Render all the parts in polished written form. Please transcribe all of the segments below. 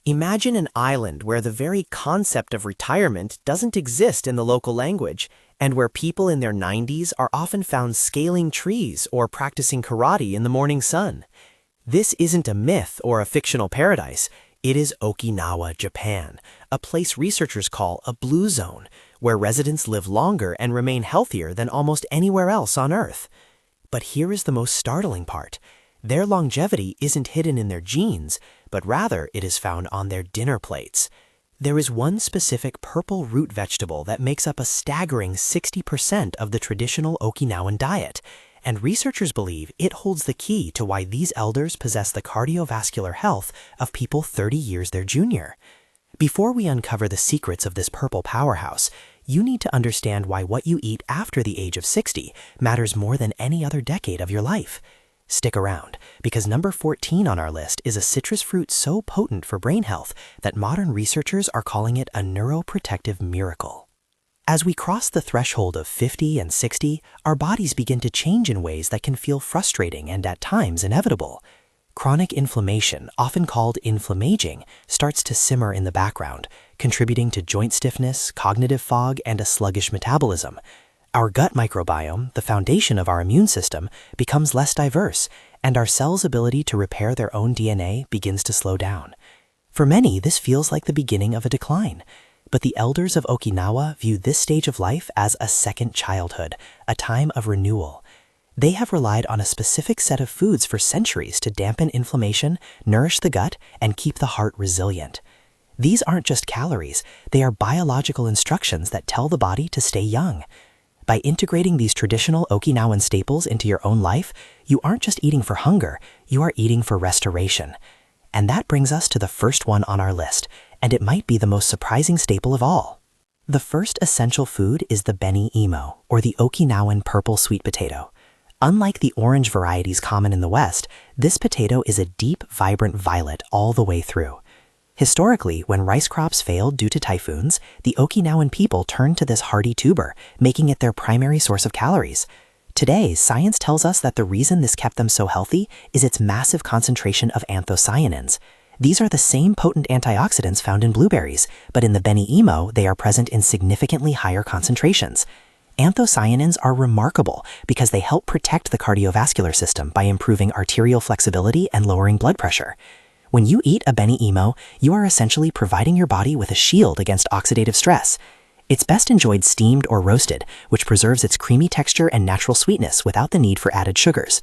Imagine an island where the very concept of retirement doesn't exist in the local language, and where people in their 90s are often found scaling trees or practicing karate in the morning sun. This isn't a myth or a fictional paradise. It is Okinawa, Japan, a place researchers call a blue zone, where residents live longer and remain healthier than almost anywhere else on Earth. But here is the most startling part. Their longevity isn't hidden in their genes, but rather it is found on their dinner plates. There is one specific purple root vegetable that makes up a staggering 60% of the traditional Okinawan diet, and researchers believe it holds the key to why these elders possess the cardiovascular health of people 30 years their junior. Before we uncover the secrets of this purple powerhouse, you need to understand why what you eat after the age of 60 matters more than any other decade of your life. Stick around, because number 14 on our list is a citrus fruit so potent for brain health that modern researchers are calling it a neuroprotective miracle. As we cross the threshold of 50 and 60, our bodies begin to change in ways that can feel frustrating and at times inevitable. Chronic inflammation, often called inflammaging, starts to simmer in the background, contributing to joint stiffness, cognitive fog, and a sluggish metabolism. Our gut microbiome, the foundation of our immune system, becomes less diverse, and our cells' ability to repair their own DNA begins to slow down. For many, this feels like the beginning of a decline. But the elders of Okinawa view this stage of life as a second childhood, a time of renewal. They have relied on a specific set of foods for centuries to dampen inflammation, nourish the gut, and keep the heart resilient. These aren't just calories, they are biological instructions that tell the body to stay young. By integrating these traditional Okinawan staples into your own life, you aren't just eating for hunger, you are eating for restoration. And that brings us to the first one on our list, and it might be the most surprising staple of all. The first essential food is the beni imo, or the Okinawan purple sweet potato. Unlike the orange varieties common in the West, this potato is a deep, vibrant violet all the way through. Historically, when rice crops failed due to typhoons, the Okinawan people turned to this hardy tuber, making it their primary source of calories. Today, science tells us that the reason this kept them so healthy is its massive concentration of anthocyanins. These are the same potent antioxidants found in blueberries, but in the beni imo, they are present in significantly higher concentrations. Anthocyanins are remarkable because they help protect the cardiovascular system by improving arterial flexibility and lowering blood pressure. When you eat a beni imo, you are essentially providing your body with a shield against oxidative stress. It's best enjoyed steamed or roasted, which preserves its creamy texture and natural sweetness without the need for added sugars.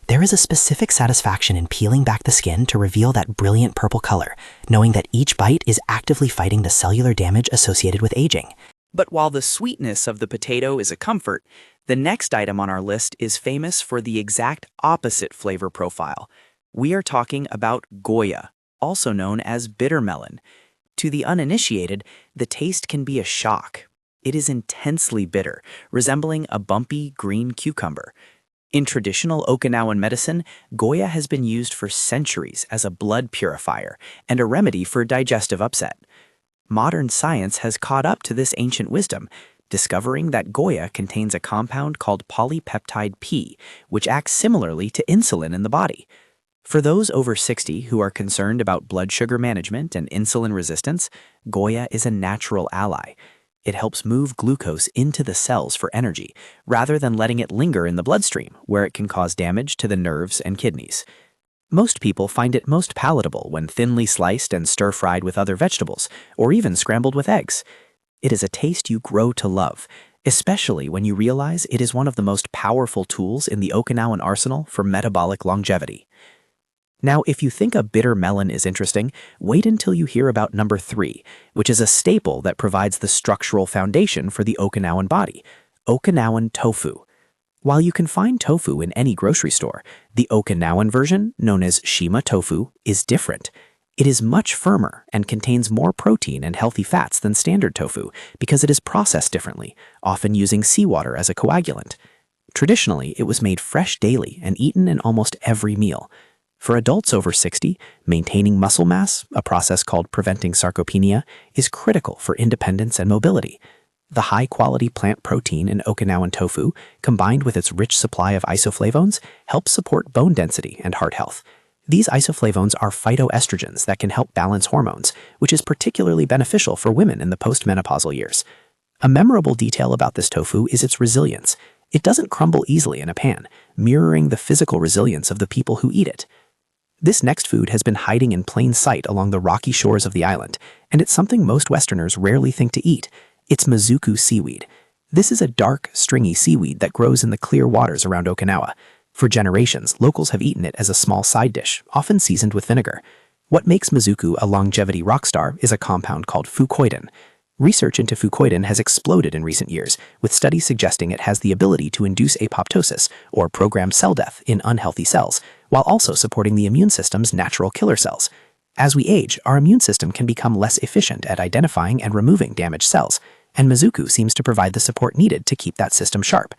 There is a specific satisfaction in peeling back the skin to reveal that brilliant purple color, knowing that each bite is actively fighting the cellular damage associated with aging. But while the sweetness of the potato is a comfort, the next item on our list is famous for the exact opposite flavor profile. We are talking about Goya, also known as bitter melon. To the uninitiated, the taste can be a shock. It is intensely bitter, resembling a bumpy green cucumber. In traditional Okinawan medicine, Goya has been used for centuries as a blood purifier and a remedy for digestive upset. Modern science has caught up to this ancient wisdom, discovering that Goya contains a compound called polypeptide P, which acts similarly to insulin in the body. For those over 60 who are concerned about blood sugar management and insulin resistance, Goya is a natural ally. It helps move glucose into the cells for energy, rather than letting it linger in the bloodstream, where it can cause damage to the nerves and kidneys. Most people find it most palatable when thinly sliced and stir-fried with other vegetables, or even scrambled with eggs. It is a taste you grow to love, especially when you realize it is one of the most powerful tools in the Okinawan arsenal for metabolic longevity. Now, if you think a bitter melon is interesting, wait until you hear about number 3, which is a staple that provides the structural foundation for the Okinawan body, Okinawan tofu. While you can find tofu in any grocery store, the Okinawan version, known as shima tofu, is different. It is much firmer and contains more protein and healthy fats than standard tofu because it is processed differently, often using seawater as a coagulant. Traditionally, it was made fresh daily and eaten in almost every meal. For adults over 60, maintaining muscle mass, a process called preventing sarcopenia, is critical for independence and mobility. The high-quality plant protein in Okinawan tofu, combined with its rich supply of isoflavones, helps support bone density and heart health. These isoflavones are phytoestrogens that can help balance hormones, which is particularly beneficial for women in the postmenopausal years. A memorable detail about this tofu is its resilience. It doesn't crumble easily in a pan, mirroring the physical resilience of the people who eat it. This next food has been hiding in plain sight along the rocky shores of the island, and it's something most Westerners rarely think to eat. It's mizuku seaweed. This is a dark, stringy seaweed that grows in the clear waters around Okinawa. For generations, locals have eaten it as a small side dish, often seasoned with vinegar. What makes mizuku a longevity rockstar is a compound called fucoidan. Research into fucoidan has exploded in recent years, with studies suggesting it has the ability to induce apoptosis, or programmed cell death, in unhealthy cells, while also supporting the immune system's natural killer cells. As we age, our immune system can become less efficient at identifying and removing damaged cells, and mizuku seems to provide the support needed to keep that system sharp.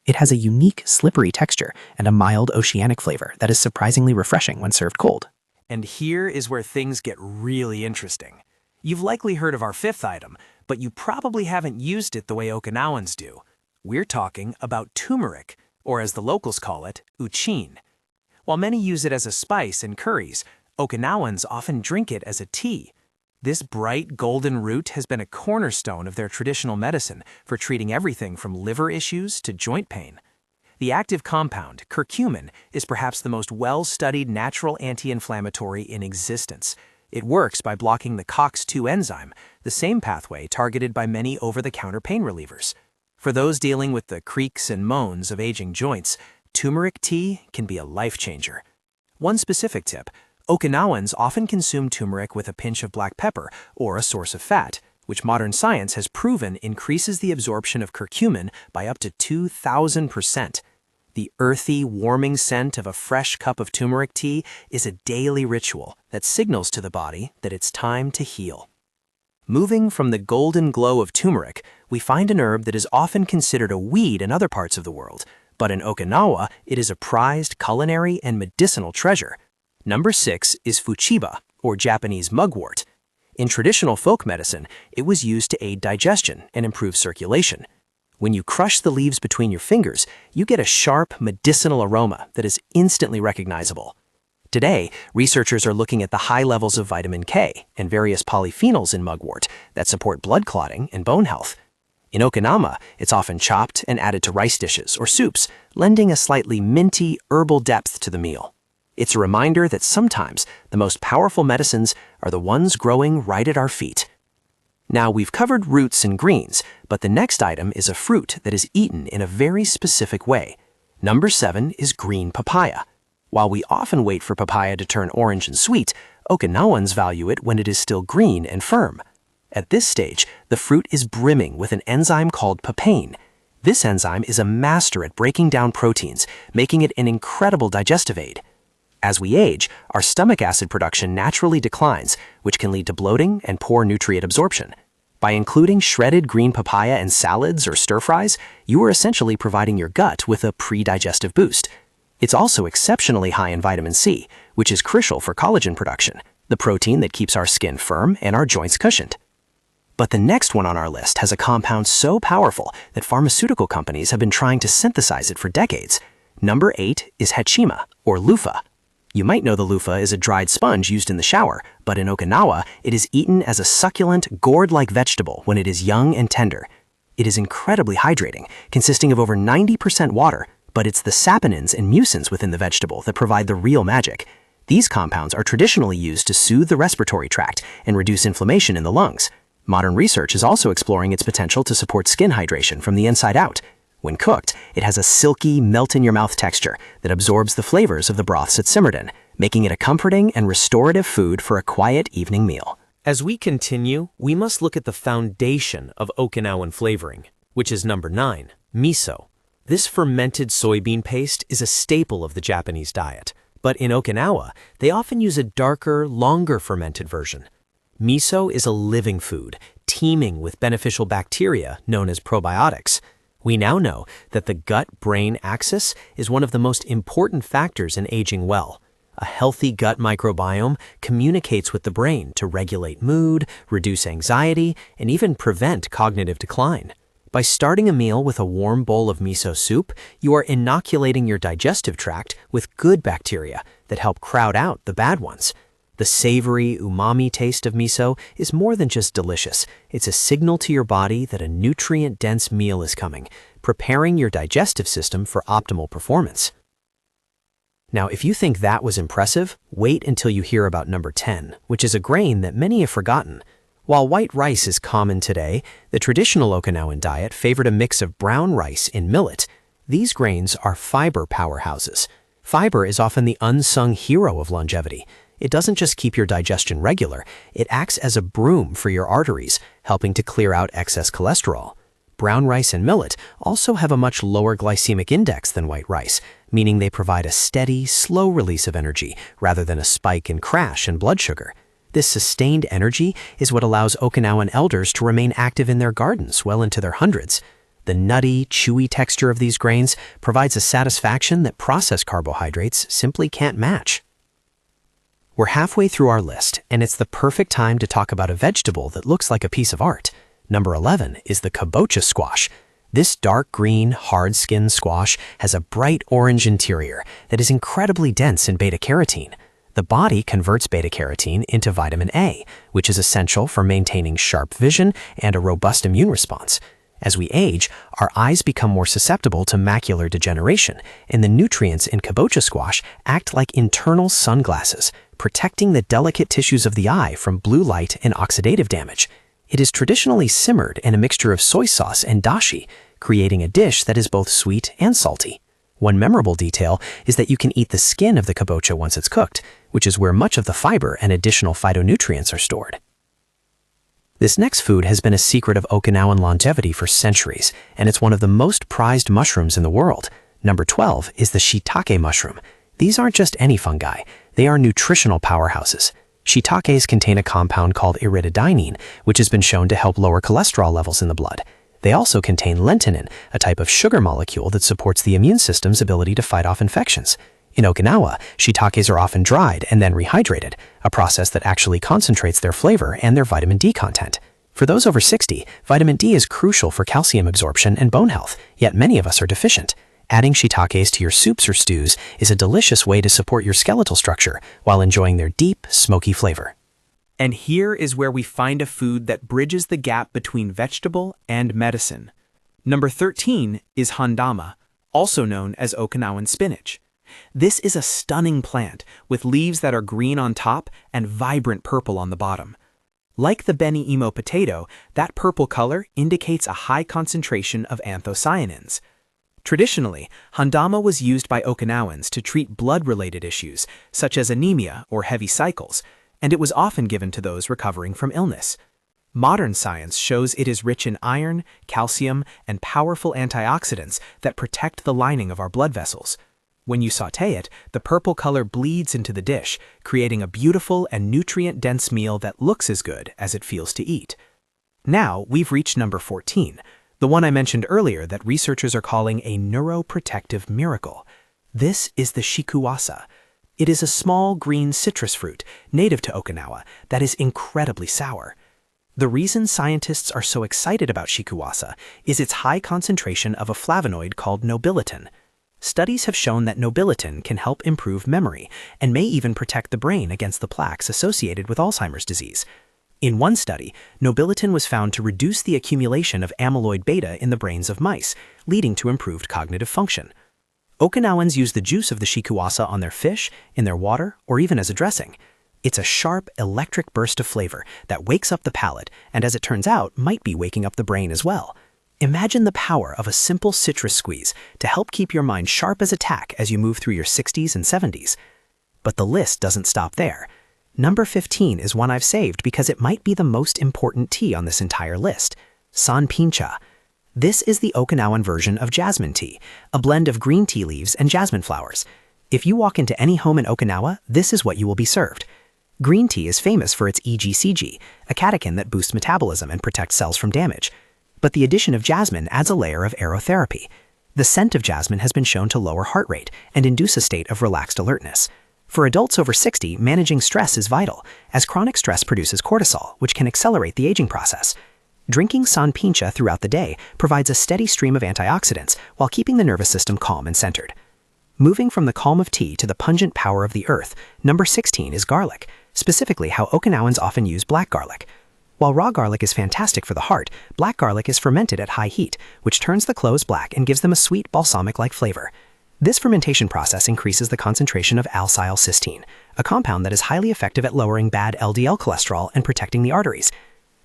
It has a unique, slippery texture and a mild oceanic flavor that is surprisingly refreshing when served cold. And here is where things get really interesting. You've likely heard of our fifth item, but you probably haven't used it the way Okinawans do. We're talking about turmeric, or as the locals call it, uchin. While many use it as a spice in curries, Okinawans often drink it as a tea. This bright golden root has been a cornerstone of their traditional medicine for treating everything from liver issues to joint pain. The active compound, curcumin, is perhaps the most well-studied natural anti-inflammatory in existence. It works by blocking the COX-2 enzyme, the same pathway targeted by many over-the-counter pain relievers. For those dealing with the creaks and moans of aging joints, turmeric tea can be a life-changer. One specific tip: Okinawans often consume turmeric with a pinch of black pepper or a source of fat, which modern science has proven increases the absorption of curcumin by up to 2,000%. The earthy, warming scent of a fresh cup of turmeric tea is a daily ritual that signals to the body that it's time to heal. Moving from the golden glow of turmeric, we find an herb that is often considered a weed in other parts of the world, but in Okinawa, it is a prized culinary and medicinal treasure. Number 6 is fuchiba, or Japanese mugwort. In traditional folk medicine, it was used to aid digestion and improve circulation. When you crush the leaves between your fingers, you get a sharp, medicinal aroma that is instantly recognizable. Today, researchers are looking at the high levels of vitamin K and various polyphenols in mugwort that support blood clotting and bone health. In Okinawa, it's often chopped and added to rice dishes or soups, lending a slightly minty, herbal depth to the meal. It's a reminder that sometimes the most powerful medicines are the ones growing right at our feet. Now, we've covered roots and greens, but the next item is a fruit that is eaten in a very specific way. Number 7 is green papaya. While we often wait for papaya to turn orange and sweet, Okinawans value it when it is still green and firm. At this stage, the fruit is brimming with an enzyme called papain. This enzyme is a master at breaking down proteins, making it an incredible digestive aid. As we age, our stomach acid production naturally declines, which can lead to bloating and poor nutrient absorption. By including shredded green papaya in salads or stir-fries, you are essentially providing your gut with a pre-digestive boost. It's also exceptionally high in vitamin C, which is crucial for collagen production, the protein that keeps our skin firm and our joints cushioned. But the next one on our list has a compound so powerful that pharmaceutical companies have been trying to synthesize it for decades. Number 8 is hachima, or loofah. You might know the loofah is a dried sponge used in the shower, but in Okinawa, it is eaten as a succulent, gourd-like vegetable when it is young and tender. It is incredibly hydrating, consisting of over 90% water, but it's the saponins and mucins within the vegetable that provide the real magic. These compounds are traditionally used to soothe the respiratory tract and reduce inflammation in the lungs. Modern research is also exploring its potential to support skin hydration from the inside out. When cooked, it has a silky, melt-in-your-mouth texture that absorbs the flavors of the broths it simmered in, making it a comforting and restorative food for a quiet evening meal. As we continue, we must look at the foundation of Okinawan flavoring, which is number 9, miso. This fermented soybean paste is a staple of the Japanese diet, but in Okinawa, they often use a darker, longer fermented version. Miso is a living food, teeming with beneficial bacteria known as probiotics. We now know that the gut-brain axis is one of the most important factors in aging well. A healthy gut microbiome communicates with the brain to regulate mood, reduce anxiety, and even prevent cognitive decline. By starting a meal with a warm bowl of miso soup, you are inoculating your digestive tract with good bacteria that help crowd out the bad ones. The savory, umami taste of miso is more than just delicious. It's a signal to your body that a nutrient-dense meal is coming, preparing your digestive system for optimal performance. Now, if you think that was impressive, wait until you hear about number 10, which is a grain that many have forgotten. While white rice is common today, the traditional Okinawan diet favored a mix of brown rice and millet. These grains are fiber powerhouses. Fiber is often the unsung hero of longevity. It doesn't just keep your digestion regular, it acts as a broom for your arteries, helping to clear out excess cholesterol. Brown rice and millet also have a much lower glycemic index than white rice, meaning they provide a steady, slow release of energy rather than a spike and crash in blood sugar. This sustained energy is what allows Okinawan elders to remain active in their gardens well into their hundreds. The nutty, chewy texture of these grains provides a satisfaction that processed carbohydrates simply can't match. We're halfway through our list, and it's the perfect time to talk about a vegetable that looks like a piece of art. Number 11 is the kabocha squash. This dark green, hard-skinned squash has a bright orange interior that is incredibly dense in beta-carotene. The body converts beta-carotene into vitamin A, which is essential for maintaining sharp vision and a robust immune response. As we age, our eyes become more susceptible to macular degeneration, and the nutrients in kabocha squash act like internal sunglasses, protecting the delicate tissues of the eye from blue light and oxidative damage. It is traditionally simmered in a mixture of soy sauce and dashi, creating a dish that is both sweet and salty. One memorable detail is that you can eat the skin of the kabocha once it's cooked, which is where much of the fiber and additional phytonutrients are stored. This next food has been a secret of Okinawan longevity for centuries, and it's one of the most prized mushrooms in the world. Number 12 is the shiitake mushroom. These aren't just any fungi, they are nutritional powerhouses. Shiitakes contain a compound called irididinine, which has been shown to help lower cholesterol levels in the blood. They also contain lentinin, a type of sugar molecule that supports the immune system's ability to fight off infections. In Okinawa, shiitakes are often dried and then rehydrated, a process that actually concentrates their flavor and their vitamin D content. For those over 60, vitamin D is crucial for calcium absorption and bone health, yet many of us are deficient. Adding shiitakes to your soups or stews is a delicious way to support your skeletal structure while enjoying their deep, smoky flavor. And here is where we find a food that bridges the gap between vegetable and medicine. Number 13 is handama, also known as Okinawan spinach. This is a stunning plant with leaves that are green on top and vibrant purple on the bottom. Like the beni-imo potato, that purple color indicates a high concentration of anthocyanins. Traditionally, handama was used by Okinawans to treat blood-related issues, such as anemia or heavy cycles, and it was often given to those recovering from illness. Modern science shows it is rich in iron, calcium, and powerful antioxidants that protect the lining of our blood vessels. When you sauté it, the purple color bleeds into the dish, creating a beautiful and nutrient-dense meal that looks as good as it feels to eat. Now, we've reached number 14, the one I mentioned earlier that researchers are calling a neuroprotective miracle. This is the shikuwasa. It is a small green citrus fruit, native to Okinawa, that is incredibly sour. The reason scientists are so excited about shikuwasa is its high concentration of a flavonoid called nobiletin. Studies have shown that nobiletin can help improve memory and may even protect the brain against the plaques associated with Alzheimer's disease. In one study, nobiletin was found to reduce the accumulation of amyloid beta in the brains of mice, leading to improved cognitive function. Okinawans use the juice of the shikuwasa on their fish, in their water, or even as a dressing. It's a sharp, electric burst of flavor that wakes up the palate and, as it turns out, might be waking up the brain as well. Imagine the power of a simple citrus squeeze to help keep your mind sharp as a tack as you move through your 60s and 70s. But the list doesn't stop there. Number 15 is one I've saved because it might be the most important tea on this entire list, sanpincha. This is the Okinawan version of jasmine tea, a blend of green tea leaves and jasmine flowers. If you walk into any home in Okinawa, this is what you will be served. Green tea is famous for its EGCG, a catechin that boosts metabolism and protects cells from damage. But the addition of jasmine adds a layer of aerotherapy. The scent of jasmine has been shown to lower heart rate and induce a state of relaxed alertness. For adults over 60, managing stress is vital, as chronic stress produces cortisol, which can accelerate the aging process. Drinking sanpincha throughout the day provides a steady stream of antioxidants while keeping the nervous system calm and centered. Moving from the calm of tea to the pungent power of the earth, number 16 is garlic, specifically how Okinawans often use black garlic. While raw garlic is fantastic for the heart, black garlic is fermented at high heat, which turns the cloves black and gives them a sweet, balsamic-like flavor. This fermentation process increases the concentration of alkylcysteine, a compound that is highly effective at lowering bad LDL cholesterol and protecting the arteries.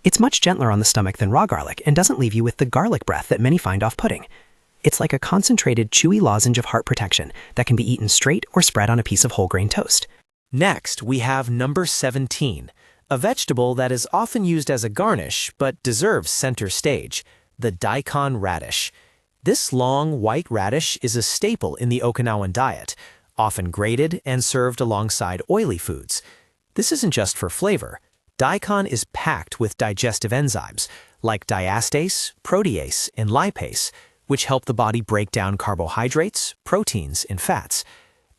It's much gentler on the stomach than raw garlic and doesn't leave you with the garlic breath that many find off-putting. It's like a concentrated, chewy lozenge of heart protection that can be eaten straight or spread on a piece of whole grain toast. Next, we have number 17, a vegetable that is often used as a garnish but deserves center stage, the daikon radish. This long, white radish is a staple in the Okinawan diet, often grated and served alongside oily foods. This isn't just for flavor. Daikon is packed with digestive enzymes like diastase, protease, and lipase, which help the body break down carbohydrates, proteins, and fats.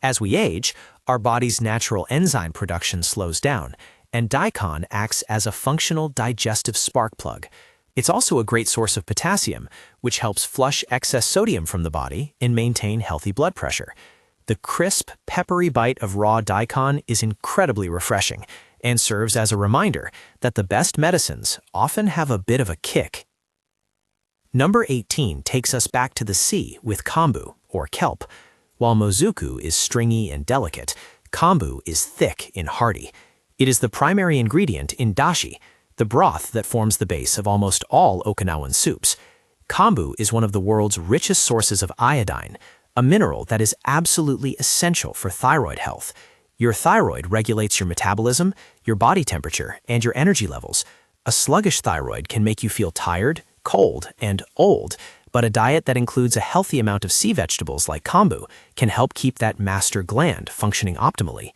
As we age, our body's natural enzyme production slows down, and daikon acts as a functional digestive spark plug. It's also a great source of potassium, which helps flush excess sodium from the body and maintain healthy blood pressure. The crisp, peppery bite of raw daikon is incredibly refreshing and serves as a reminder that the best medicines often have a bit of a kick. Number 18 takes us back to the sea with kombu, or kelp. While mozuku is stringy and delicate, kombu is thick and hearty. It is the primary ingredient in dashi, the broth that forms the base of almost all Okinawan soups. Kombu is one of the world's richest sources of iodine, a mineral that is absolutely essential for thyroid health. Your thyroid regulates your metabolism, your body temperature, and your energy levels. A sluggish thyroid can make you feel tired, cold, and old, but a diet that includes a healthy amount of sea vegetables like kombu can help keep that master gland functioning optimally.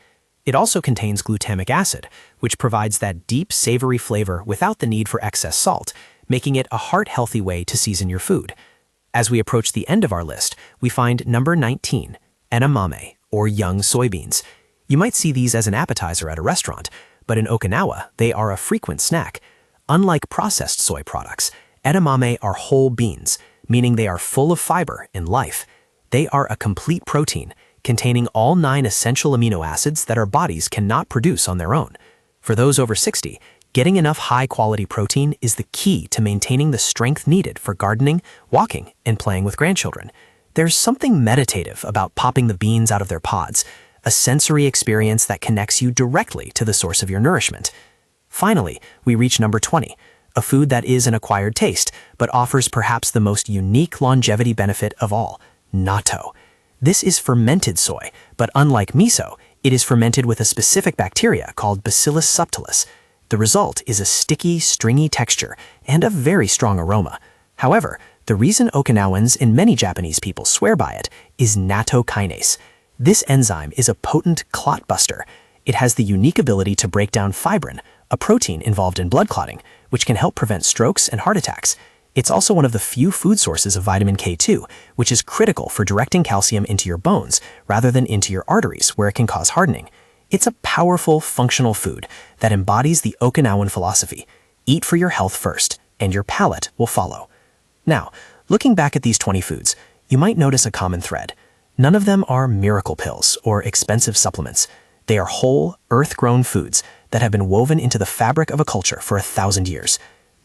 It also contains glutamic acid, which provides that deep, savory flavor without the need for excess salt, making it a heart-healthy way to season your food. As we approach the end of our list, we find number 19, edamame, or young soybeans. You might see these as an appetizer at a restaurant, but in Okinawa, they are a frequent snack. Unlike processed soy products, edamame are whole beans, meaning they are full of fiber and life. They are a complete protein, containing all 9 essential amino acids that our bodies cannot produce on their own. For those over 60, getting enough high-quality protein is the key to maintaining the strength needed for gardening, walking, and playing with grandchildren. There's something meditative about popping the beans out of their pods, a sensory experience that connects you directly to the source of your nourishment. Finally, we reach number 20, a food that is an acquired taste, but offers perhaps the most unique longevity benefit of all, natto. This is fermented soy, but unlike miso, it is fermented with a specific bacteria called Bacillus subtilis. The result is a sticky, stringy texture and a very strong aroma. However, the reason Okinawans and many Japanese people swear by it is natto kinase. This enzyme is a potent clot buster. It has the unique ability to break down fibrin, a protein involved in blood clotting, which can help prevent strokes and heart attacks. It's also one of the few food sources of vitamin K2, which is critical for directing calcium into your bones rather than into your arteries, where it can cause hardening. It's a powerful, functional food that embodies the Okinawan philosophy: eat for your health first, and your palate will follow. Now, looking back at these 20 foods, you might notice a common thread. None of them are miracle pills or expensive supplements. They are whole, earth-grown foods that have been woven into the fabric of a culture for 1,000 years.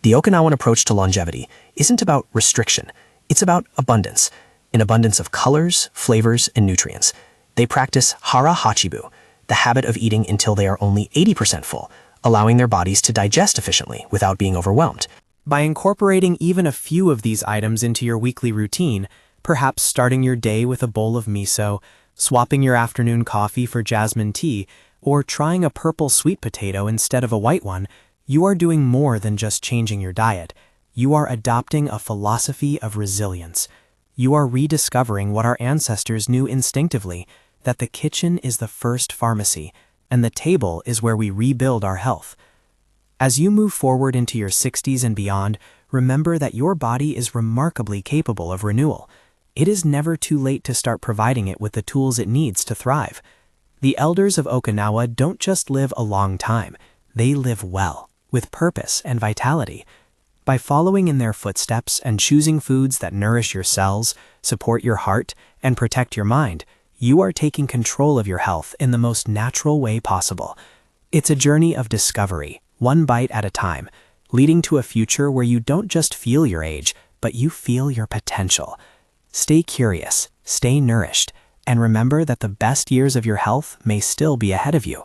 The Okinawan approach to longevity isn't about restriction, it's about abundance, an abundance of colors, flavors, and nutrients. They practice hara hachibu, the habit of eating until they are only 80% full, allowing their bodies to digest efficiently without being overwhelmed. By incorporating even a few of these items into your weekly routine, perhaps starting your day with a bowl of miso, swapping your afternoon coffee for jasmine tea, or trying a purple sweet potato instead of a white one, you are doing more than just changing your diet. You are adopting a philosophy of resilience. You are rediscovering what our ancestors knew instinctively, that the kitchen is the first pharmacy, and the table is where we rebuild our health. As you move forward into your 60s and beyond, remember that your body is remarkably capable of renewal. It is never too late to start providing it with the tools it needs to thrive. The elders of Okinawa don't just live a long time, they live well, with purpose and vitality. By following in their footsteps and choosing foods that nourish your cells, support your heart, and protect your mind, you are taking control of your health in the most natural way possible. It's a journey of discovery, one bite at a time, leading to a future where you don't just feel your age, but you feel your potential. Stay curious, stay nourished, and remember that the best years of your health may still be ahead of you.